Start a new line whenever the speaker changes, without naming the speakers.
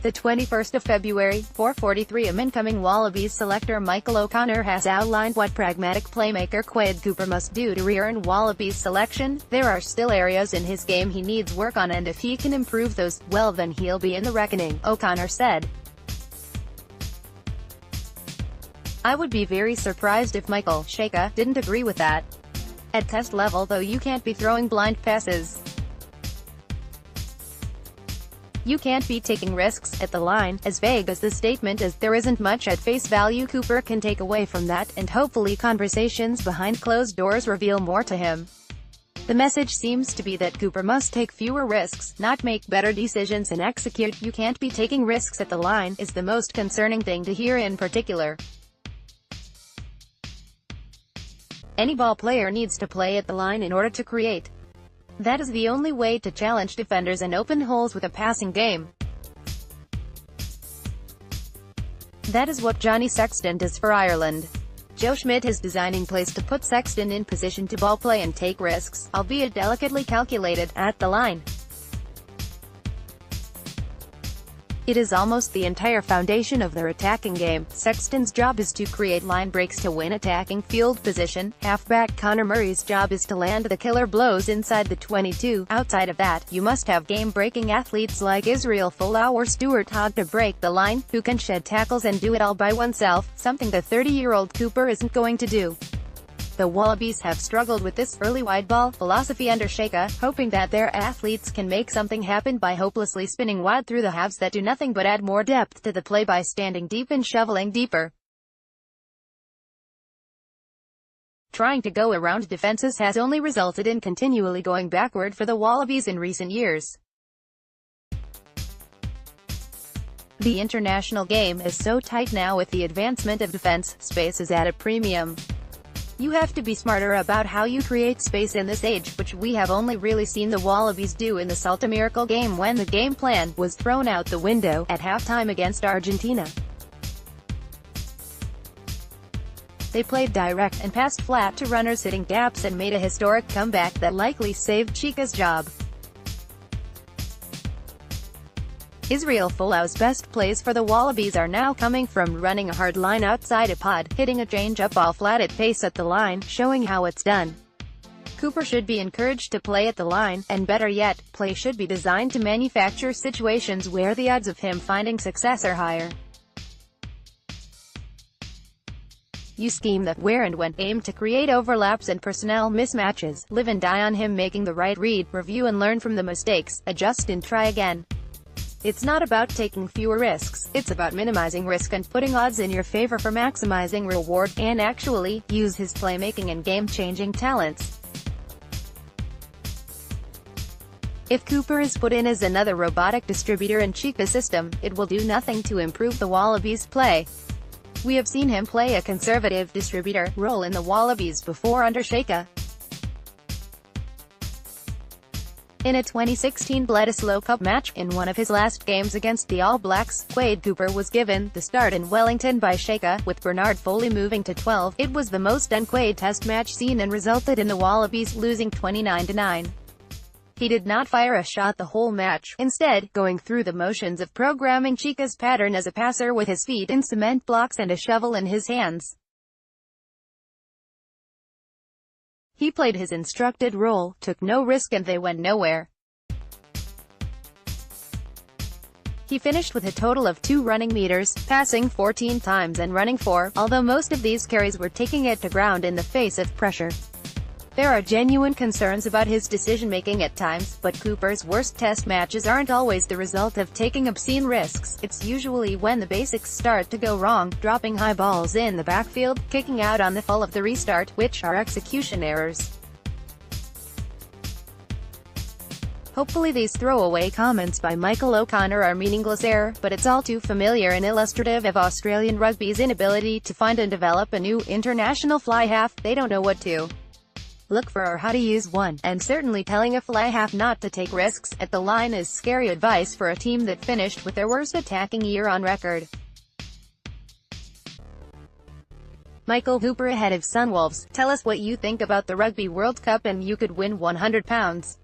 The 21st of February, 4:43 am. Incoming Wallabies selector Michael O'Connor has outlined what pragmatic playmaker Quade Cooper must do to re-earn Wallabies selection. There are still areas in his game he needs work on, and if he can improve those, well then he'll be in the reckoning, O'Connor said. I would be very surprised if Michael Cheika didn't agree with that. At test level though, you can't be throwing blind passes. You can't be taking risks at the line. As vague as the statement is, there isn't much at face value Cooper can take away from that, and hopefully conversations behind closed doors reveal more to him. The message seems to be that Cooper must take fewer risks, not make better decisions and execute. You can't be taking risks at the line, is the most concerning thing to hear in particular. Any ball player needs to play at the line in order to create. That is the only way to challenge defenders and open holes with a passing game. That is what Johnny Sexton does for Ireland. Joe Schmidt is designing plays to put Sexton in position to ball play and take risks, albeit delicately calculated, at the line. It is almost the entire foundation of their attacking game. Sexton's job is to create line breaks to win attacking field position. Halfback Connor Murray's job is to land the killer blows inside the 22. Outside of that, you must have game-breaking athletes like Israel Folau or Stuart Hogg to break the line, who can shed tackles and do it all by oneself, something the 30-year-old Cooper isn't going to do. The Wallabies have struggled with this early wide ball philosophy under Cheika, hoping that their athletes can make something happen by hopelessly spinning wide through the halves that do nothing but add more depth to the play by standing deep and shoveling deeper. Trying to go around defenses has only resulted in continually going backward for the Wallabies in recent years. The international game is so tight now. With the advancement of defense, space is at a premium. You have to be smarter about how you create space in this age, which we have only really seen the Wallabies do in the Salta Miracle game when the game plan was thrown out the window at halftime against Argentina. They played direct and passed flat to runners hitting gaps and made a historic comeback that likely saved Cheika's job. Israel Folau's best plays for the Wallabies are now coming from running a hard line outside a pod, hitting a change-up ball flat at pace at the line, showing how it's done. Cooper should be encouraged to play at the line, and better yet, play should be designed to manufacture situations where the odds of him finding success are higher. You scheme the where and when, aim to create overlaps and personnel mismatches, live and die on him making the right read, review and learn from the mistakes, adjust and try again. It's not about taking fewer risks, it's about minimizing risk and putting odds in your favor for maximizing reward, and actually, use his playmaking and game-changing talents. If Cooper is put in as another robotic distributor in Cheika's system, it will do nothing to improve the Wallabies' play. We have seen him play a conservative distributor role in the Wallabies before under Cheika. In a 2016 Bledisloe Cup match, in one of his last games against the All Blacks, Quade Cooper was given the start in Wellington by Cheika, with Bernard Foley moving to 12. It was the most un-Quade test match seen and resulted in the Wallabies losing 29-9. He did not fire a shot the whole match, instead, going through the motions of programming Cheika's pattern as a passer with his feet in cement blocks and a shovel in his hands. He played his instructed role, took no risk and they went nowhere. He finished with a total of 2 running meters, passing 14 times and running 4, although most of these carries were taking it to ground in the face of pressure. There are genuine concerns about his decision-making at times, but Cooper's worst test matches aren't always the result of taking obscene risks. It's usually when the basics start to go wrong, dropping high balls in the backfield, kicking out on the full of the restart, which are execution errors. Hopefully these throwaway comments by Michael O'Connor are meaningless error, but it's all too familiar and illustrative of Australian rugby's inability to find and develop a new international fly half. They don't know what to look for or how to use one, and certainly telling a fly half not to take risks at the line is scary advice for a team that finished with their worst attacking year on record. Michael Cooper ahead of Sunwolves. Tell us what you think about the Rugby World Cup and you could win £100.